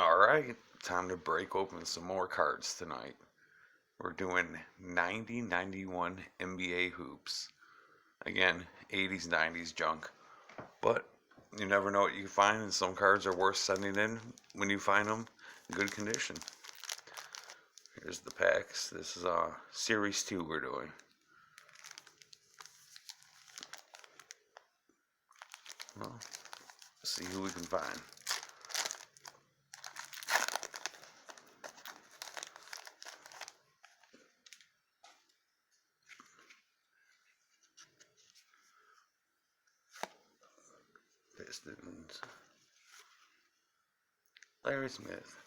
Alright, time to break open some more cards tonight. We're doing 90-91 NBA hoops. Again, 80s, 90s junk. But you never know what you find, and some cards are worth sending in when you find them in good condition. Here's the packs. This is Series 2 we're doing. Well, let's see who we can find. Pistons. Larry Smith.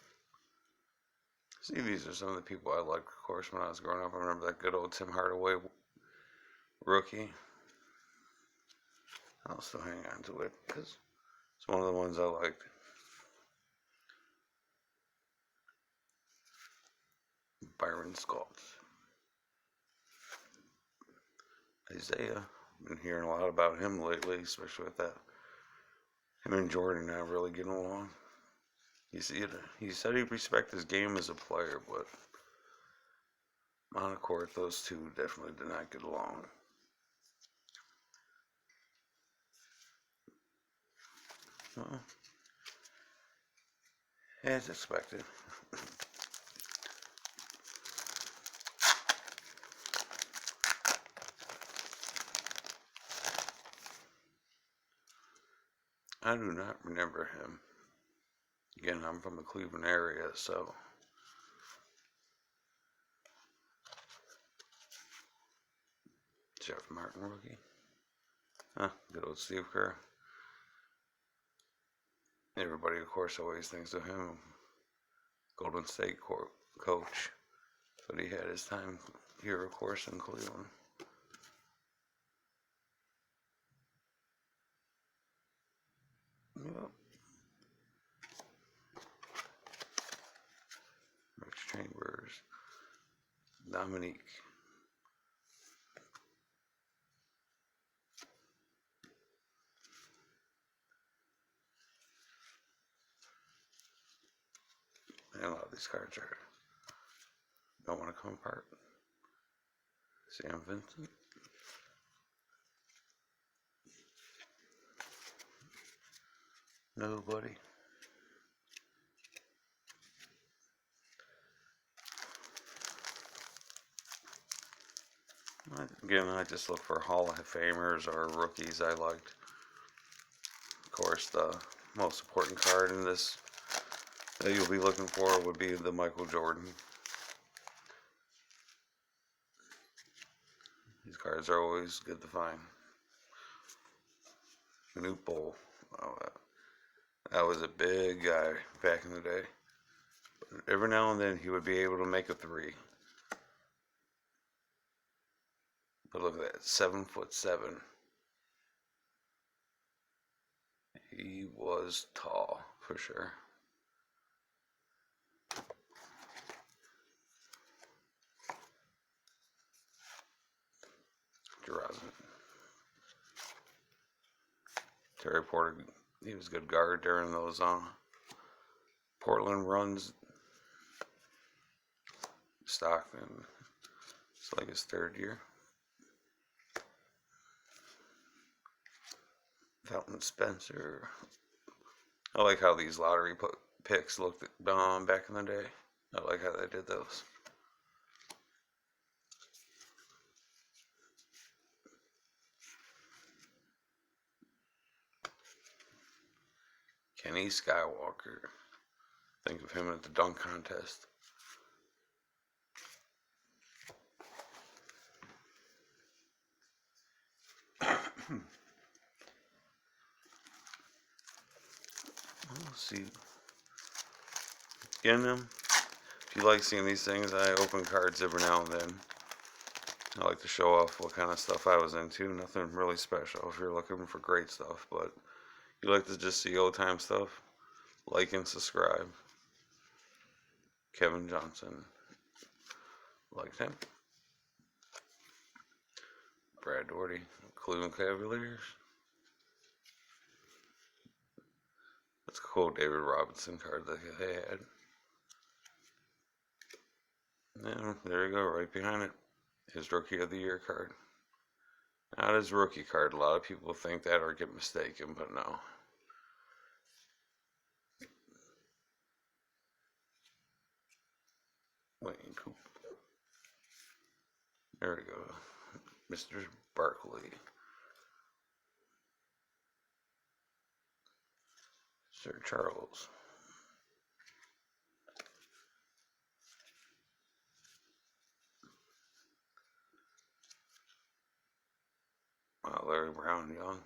See, these are some of the people I liked, of course, when I was growing up. I remember that good old Tim Hardaway rookie. I'll still hang on to it because it's one of the ones I liked. Byron Scalds. Isaiah. Been hearing a lot about him lately, especially with that. Him and Jordan not really getting along. He said he respected his game as a player, but on the court, those two definitely did not get along. Well, as expected. I do not remember him. Again, I'm from the Cleveland area, so Jeff Martin rookie. Good old Steve Kerr. Everybody, of course, always thinks of him, Golden State coach, but he had his time here, of course, in Cleveland. Yep. Rex Chambers, Dominique. And a lot of these cards don't want to come apart. Sam Vincent. Nobody. Again, I just look for Hall of Famers or rookies I liked. Of course, the most important card in this that you'll be looking for would be the Michael Jordan. These cards are always good to find. Manute Bol. Oh, that was a big guy back in the day. But every now and then he would be able to make a three. But look at that, 7'7". He was tall for sure. DeRozan. Terry Porter, he was a good guard during those Portland runs. Stockton, it's like his third year. Felton Spencer. I like how these lottery picks looked back in the day. I like how they did those. Kenny Skywalker. Think of him at the dunk contest. Let's see. Again, if you like seeing these things, I open cards every now and then. I like to show off what kind of stuff I was into. Nothing really special if you're looking for great stuff, but you like to just see old time stuff, like and subscribe. Kevin Johnson. Liked him. Brad Daugherty. Cleveland Cavaliers. That's a cool David Robinson card that they had. Yeah, there you go, right behind it. His Rookie of the Year card. Not his rookie card. A lot of people think that or get mistaken, but no. Wayne Coop. There we go. Mr. Barkley. Sir Charles. Larry Brown Young.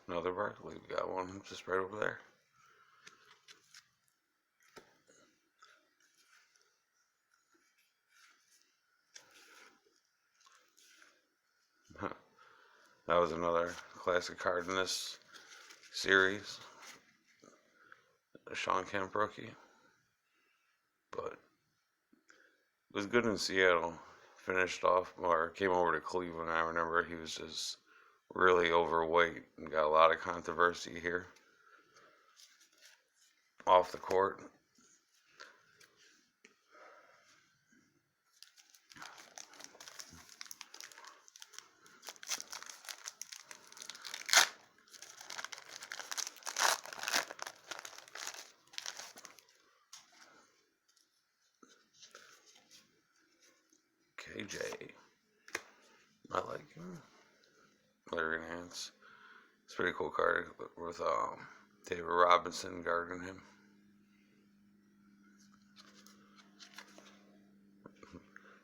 Another Barkley. We got one just right over there. That was another classic card in this series. A Sean Kemp rookie. But it was good in Seattle. Finished off, or came over to Cleveland. I remember he was just really overweight and got a lot of controversy here. Off the court. KJ. I like him. Larry Nance. It's a pretty cool card with David Robinson guarding him.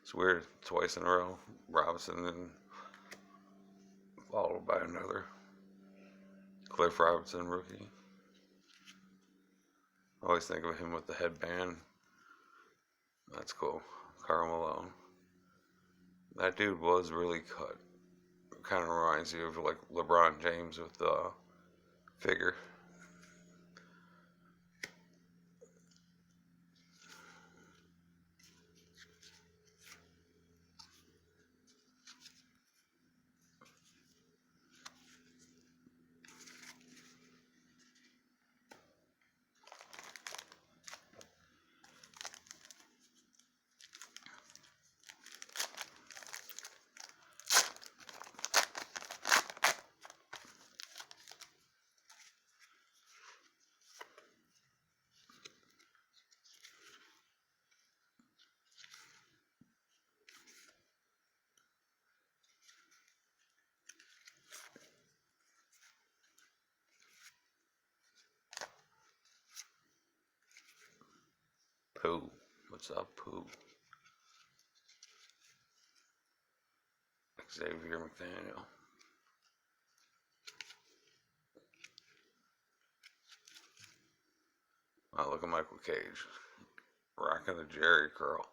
It's weird. Twice in a row. Robinson and followed by another. Cliff Robinson rookie. I always think of him with the headband. That's cool. Karl Malone. That dude was really cut. Kind of reminds you of like LeBron James with the figure. Pooh. What's up, Pooh? Xavier McDaniel. Oh, look at Michael Cage. Rocking the Jerry curl.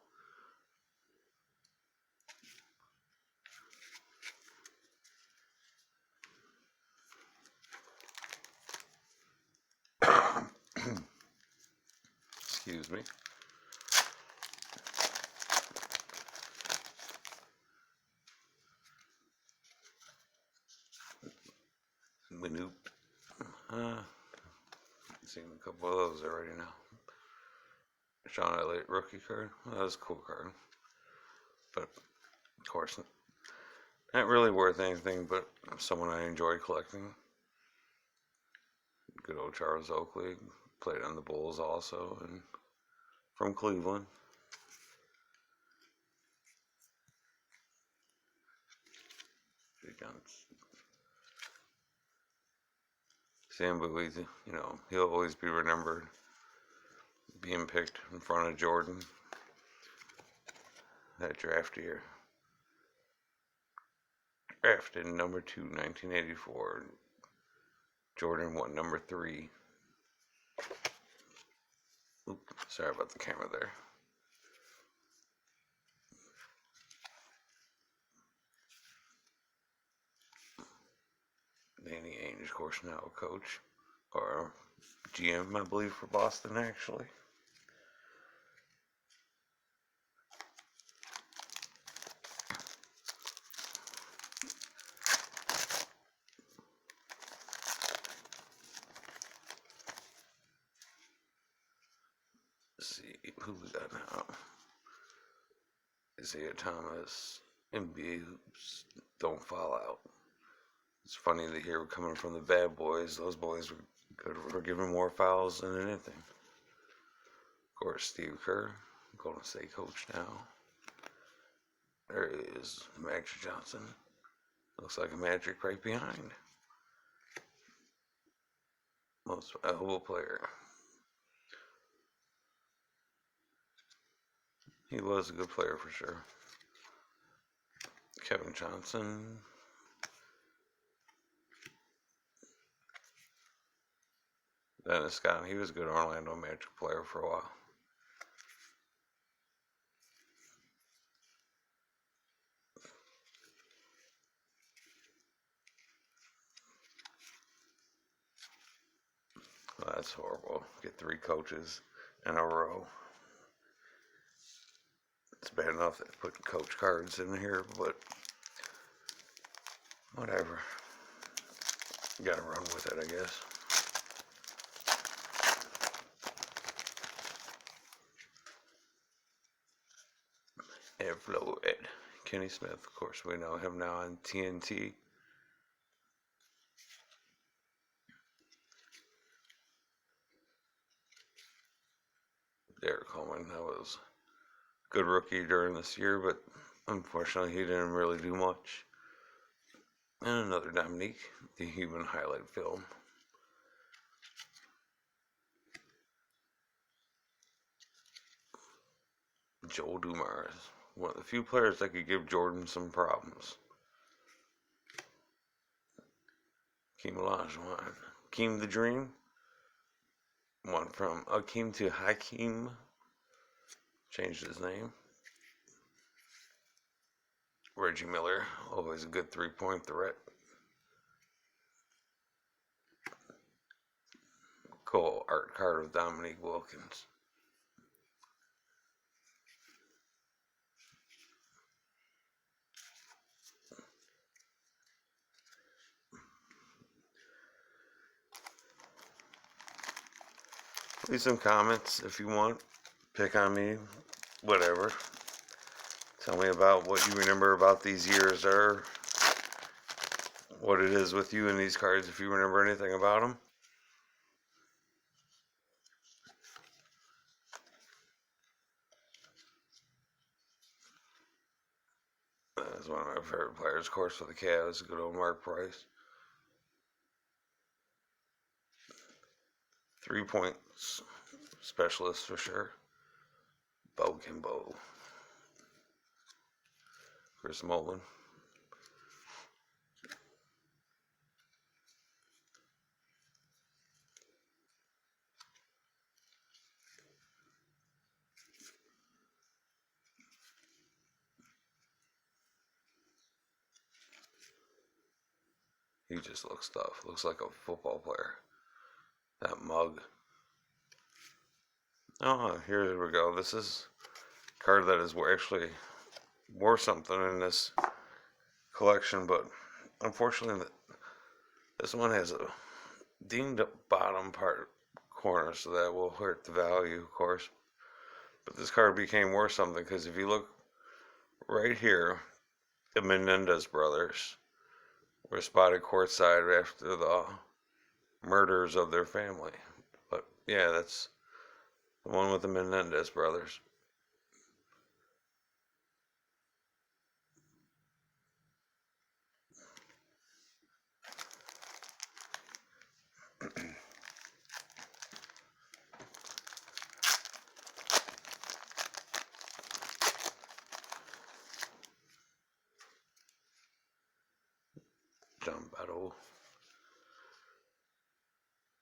Excuse me. Manoop. Seen a couple of those already now. Sean Elliott rookie card. Well, that was a cool card. But, of course, not really worth anything, but someone I enjoy collecting. Good old Charles Oakley. Played on the Bulls also, and from Cleveland. Sam Bowie, you know, he'll always be remembered. being picked in front of Jordan that draft year. Drafted number 2, 1984. Jordan went number 3. Oops, sorry about the camera there. Danny Ainge, of course, now a coach, or GM, I believe, for Boston, actually. Let's see who we got now. Isaiah Thomas, NBA hoops, don't fall out. It's funny to hear coming from the bad boys. Those boys were good for giving more fouls than anything. Of course, Steve Kerr, Golden State coach now. There is Magic Johnson. Looks like a Magic right behind. Most valuable player. He was a good player for sure. Kevin Johnson. Dennis Scott, he was a good Orlando Magic player for a while. Well, that's horrible. Get 3 coaches in a row. It's bad enough that put coach cards in here, but whatever. You gotta run with it, I guess. Ed Floyd. Kenny Smith, of course, we know him now on TNT. Derek Coleman, that was a good rookie during this year, but unfortunately he didn't really do much. And another Dominique, the human highlight film. Joel Dumars, one of the few players that could give Jordan some problems. Hakeem Olajuwon, Hakeem the Dream. Went from Akeem to Hakeem. Changed his name. Reggie Miller, always a good 3-point threat. Cool art card of Dominique Wilkins. Leave some comments if you want. Pick on me, whatever. Tell me about what you remember about these years or what it is with you in these cards if you remember anything about them. That's one of my favorite players, of course, for the Cavs. Good old Mark Price. 3-point specialist for sure. Bo Kimbo. Chris Mullin. He just looks tough. Looks like a football player. That mug. Oh, here we go. This is a card that is actually worth something in this collection, but unfortunately, this one has a dinged up bottom part corner, so that will hurt the value, of course. But this card became worth something because if you look right here, the Menendez brothers were spotted courtside after the murders of their family. But yeah, that's the one with the Menendez brothers. John Battle.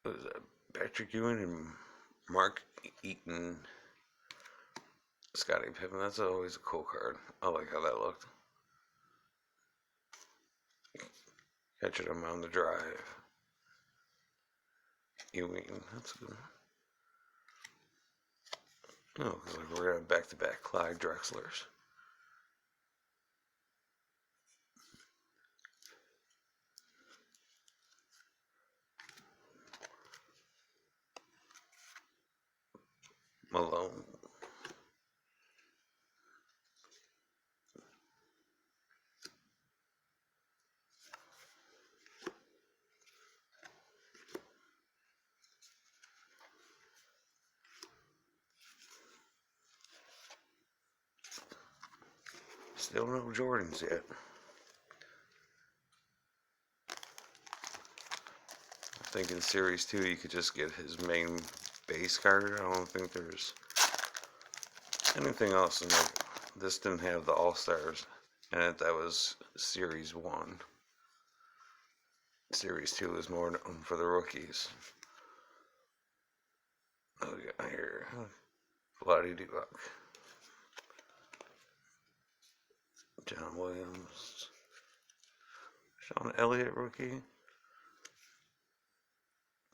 What was that? Patrick Ewing and Mark Eaton. Scottie Pippen. That's always a cool card. I like how that looked. Catching him on the drive. Ewing. That's good. Oh, because like we're going to back-to-back Clyde Drexlers. Malone. Still no Jordans yet. I think in Series 2 you could just get his main base card. I don't think there's anything else in it. This didn't have the All-Stars in it. That was Series 1. Series 2 is more known for the rookies. Oh, we got here Vlade Divac. John Williams. Sean Elliott, rookie.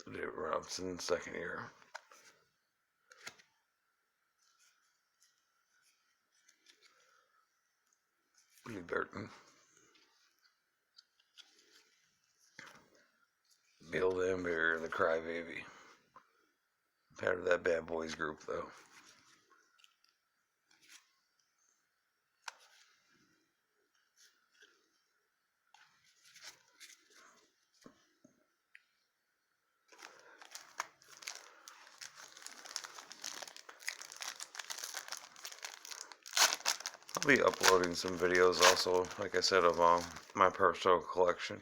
David Robinson, second year. Lee Burton. Bill Lambert, the Crybaby. Part of that Bad Boys group, though. I'll be uploading some videos also, like I said, of my personal collection.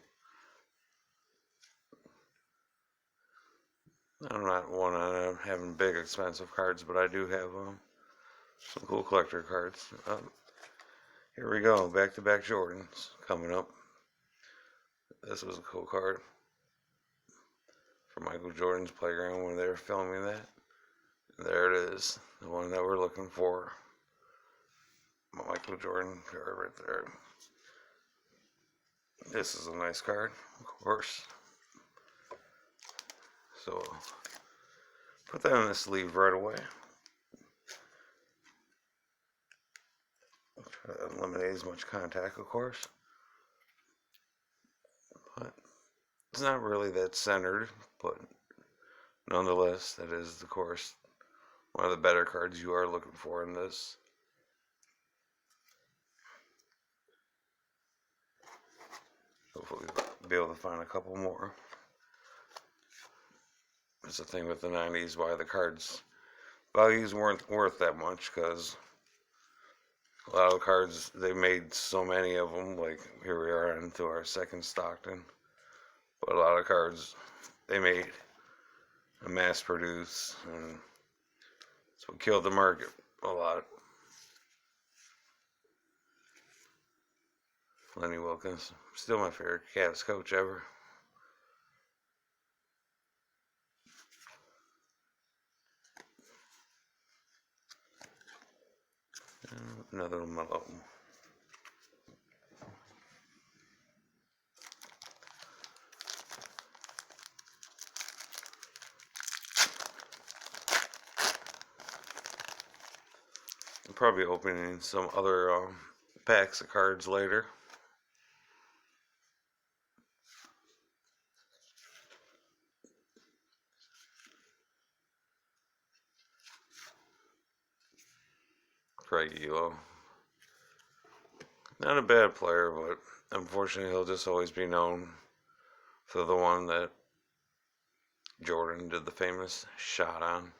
I'm not one on having big expensive cards, but I do have some cool collector cards. Here we go, back-to-back Jordans coming up. This was a cool card for Michael Jordan's Playground when they were filming that. There it is, the one that we're looking for. Michael Jordan card right there. This is a nice card, of course. So, put that in the sleeve right away. Try to eliminate as much contact, of course. But it's not really that centered, but nonetheless, that is, of course, one of the better cards you are looking for in this. Hopefully be able to find a couple more. That's the thing with the 90s, why the cards values weren't worth that much, because a lot of the cards, they made so many of them, like here we are into our second Stockton. But a lot of cards, they made a mass produce, and that's what killed the market a lot. Lenny Wilkens, still my favorite Cavs coach ever. Another Malone. I'm probably opening some other packs of cards later. Craig Elo. Not a bad player, but unfortunately he'll just always be known for the one that Jordan did the famous shot on.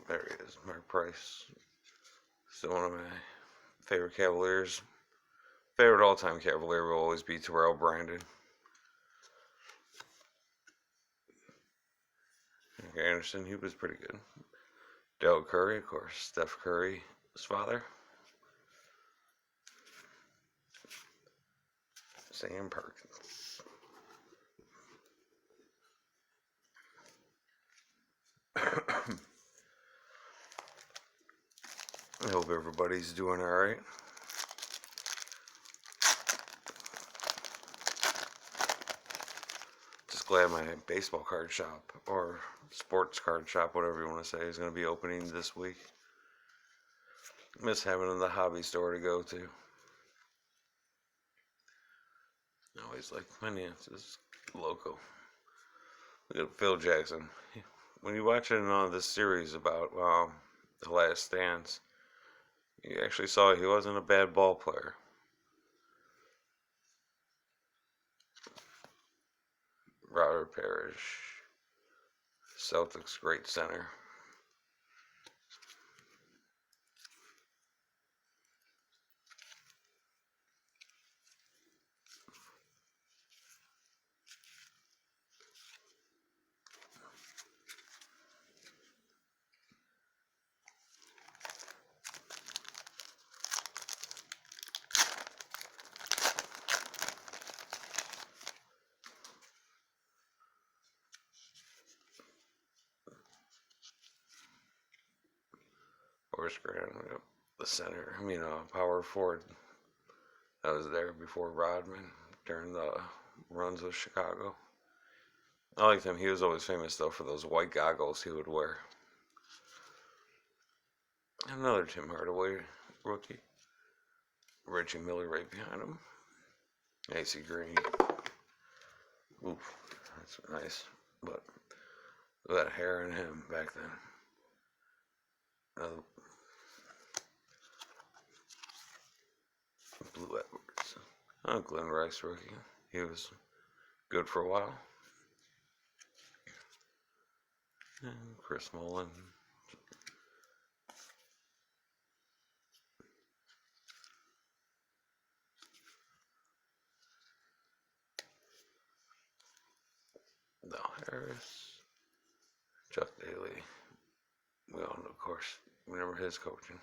There he is, Mark Price. Still one of my favorite Cavaliers. Favorite all-time Cavalier will always be Terrell Brandon. Anderson, he was pretty good. Del Curry, of course. Steph Curry. His father, Sam Perkins. I hope everybody's doing alright. Just glad my baseball card shop, or sports card shop, whatever you want to say, is going to be opening this week. Miss having the hobby store to go to. Always like finances, local. Look at Phil Jackson. When you watch it on this series about The Last Dance, you actually saw he wasn't a bad ball player. Robert Parrish, Celtics great center. Horace Grant, the center. Power forward that was there before Rodman during the runs with Chicago. I liked him. He was always famous though for those white goggles he would wear. Another Tim Hardaway rookie. Reggie Miller right behind him. AC Green. Oof, that's nice. But that hair in him back then. Blue Edwards. Glenn Rice rookie. He was good for a while. And Chris Mullin. Del Harris. Chuck Daly. We all know, of course, remember his coaching.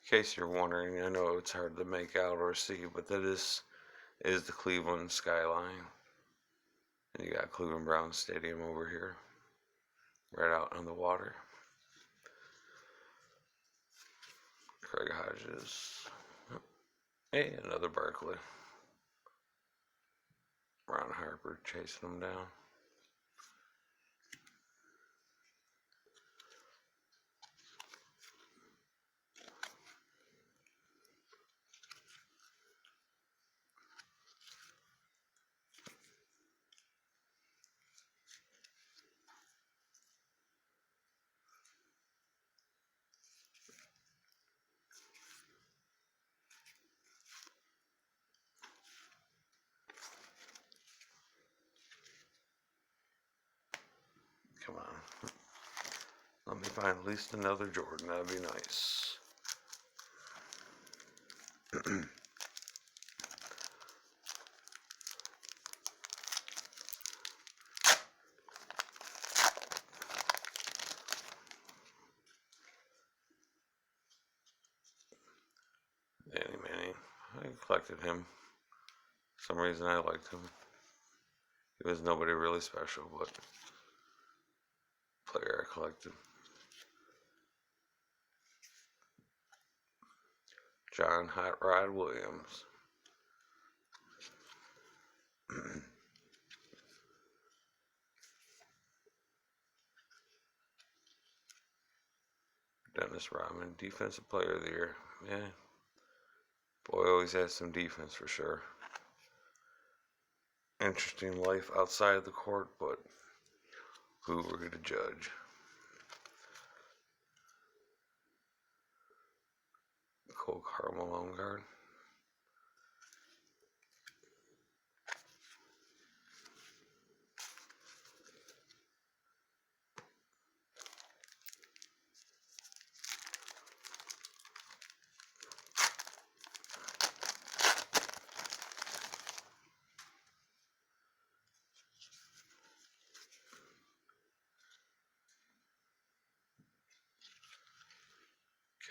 In case you're wondering, I know it's hard to make out or see, but that is the Cleveland skyline. And you got Cleveland Browns Stadium over here, right out on the water. Craig Hodges. Hey, another Barkley. Ron Harper chasing him down. Come on. Let me find at least another Jordan. That'd be nice. Danny Manning. I collected him. For some reason I liked him. He was nobody really special, but player I collected. John Hot Rod Williams. Dennis Rodman, Defensive Player of the Year. Yeah. Boy always has some defense for sure. Interesting life outside the court, but who were we to judge? Cole Carmel Malone guard.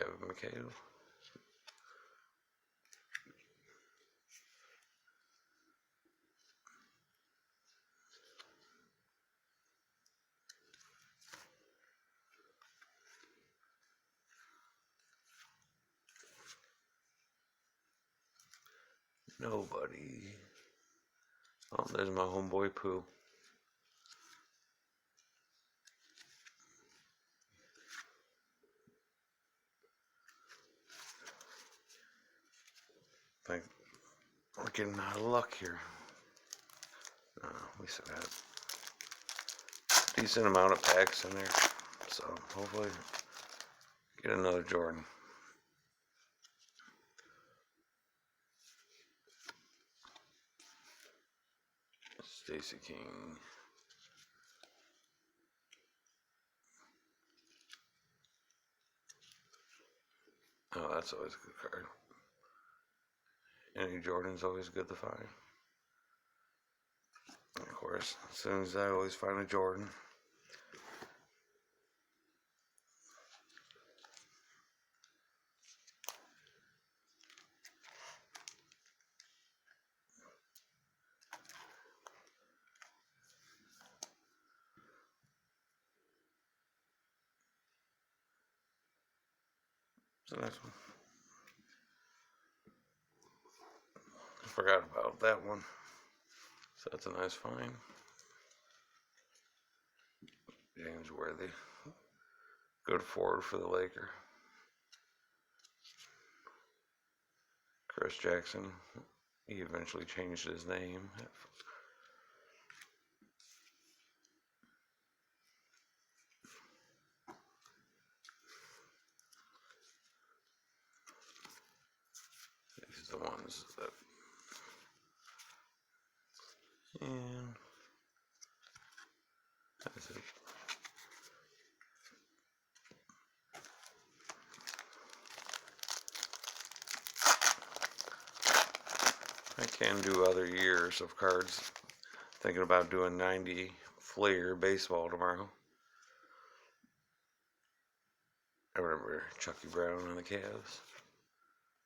Kevin McHale. Nobody. Oh, there's my homeboy Pooh. Think we're getting out of luck here. We still got a decent amount of packs in there, so hopefully get another Jordan. Stacey King. Oh, that's always a good card. Any Jordan's always good to find. And of course, as soon as I always find a Jordan. So that's one. I forgot about that one. So that's a nice find. James Worthy. Good forward for the Laker. Chris Jackson. He eventually changed his name. These are the ones that. And that's it. I can do other years of cards. Thinking about doing 90 Flair baseball tomorrow. I remember Chucky Brown on the Cavs.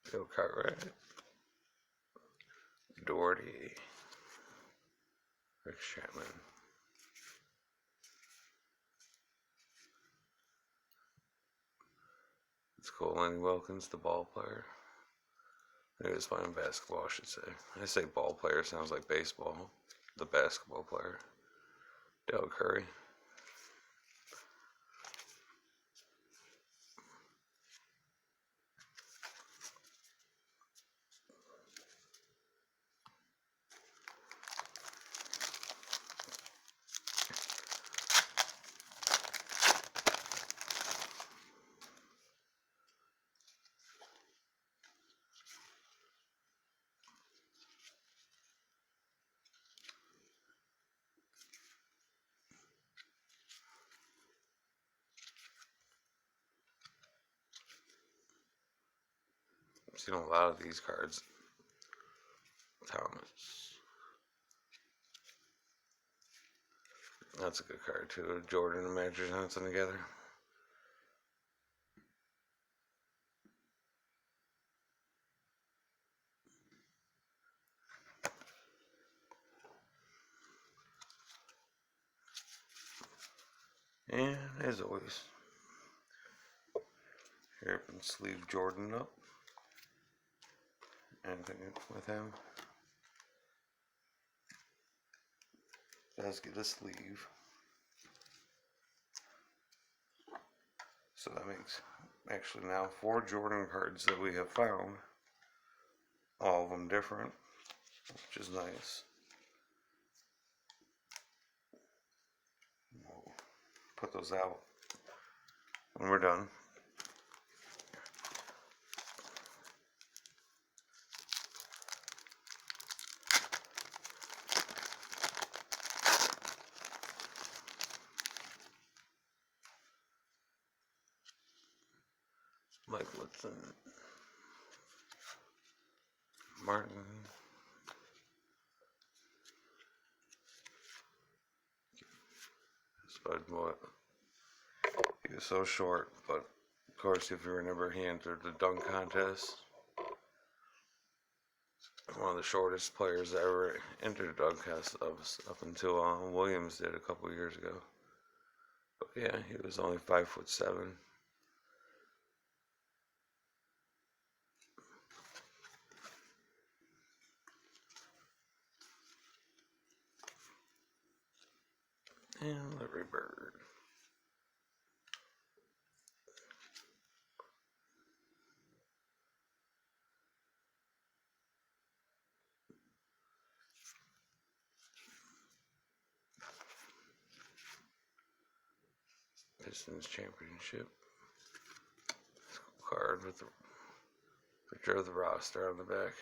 Phil Cartwright. Doherty. Rick Chapman. It's cool. Lenny Wilkins, the ball player. He was playing basketball, I should say. I say ball player, sounds like baseball. The basketball player. Del Curry. I've seen a lot of these cards. Thomas. That's a good card too. Jordan and Magic Johnson together. And as always, hairpin sleeve Jordan up. Anything with him. Does get a sleeve. So that makes actually now 4 Jordan cards that we have found. All of them different, which is nice. We'll put those out when we're done. Mike Woodson, Martin, Spud Moore. He was so short, but Of course, if you remember, he entered the dunk contest. One of the shortest players that ever entered a dunk contest up until Williams did a couple years ago. But yeah, he was only 5'7". And Larry Bird. Pistons championship card with the picture of the roster on the back.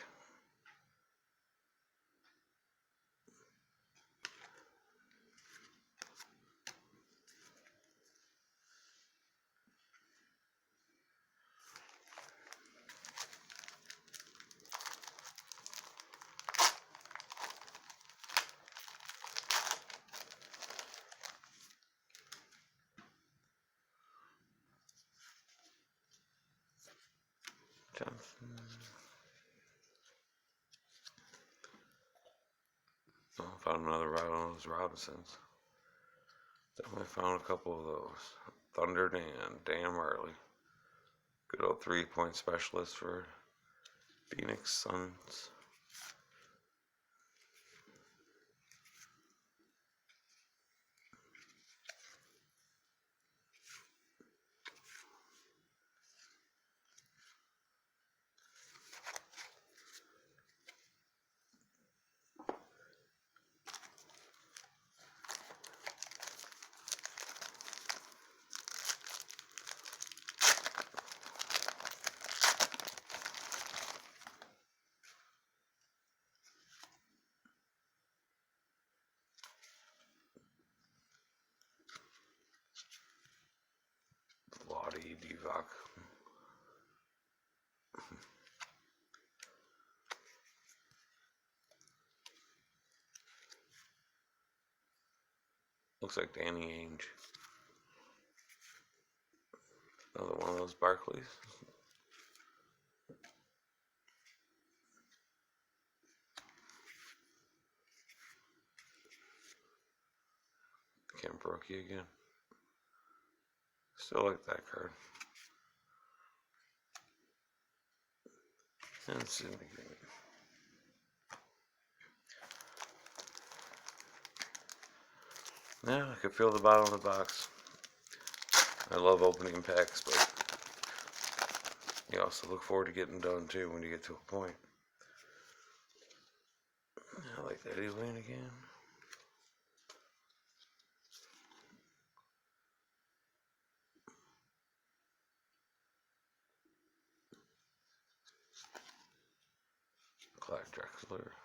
Johnson. Oh, found another one of those Robinsons. Definitely found a couple of those. Thunder Dan Marley. Good old 3-point specialist for Phoenix Suns. Lottie Divac. Looks like Danny Ainge. Another one of those Barclays. Kemp rookie again. Still like that card. And Sidney Green. Yeah, I could feel the bottom of the box. I love opening packs, but you also look forward to getting done too when you get to a point. I like Eddie Lane again. Clyde Drexler.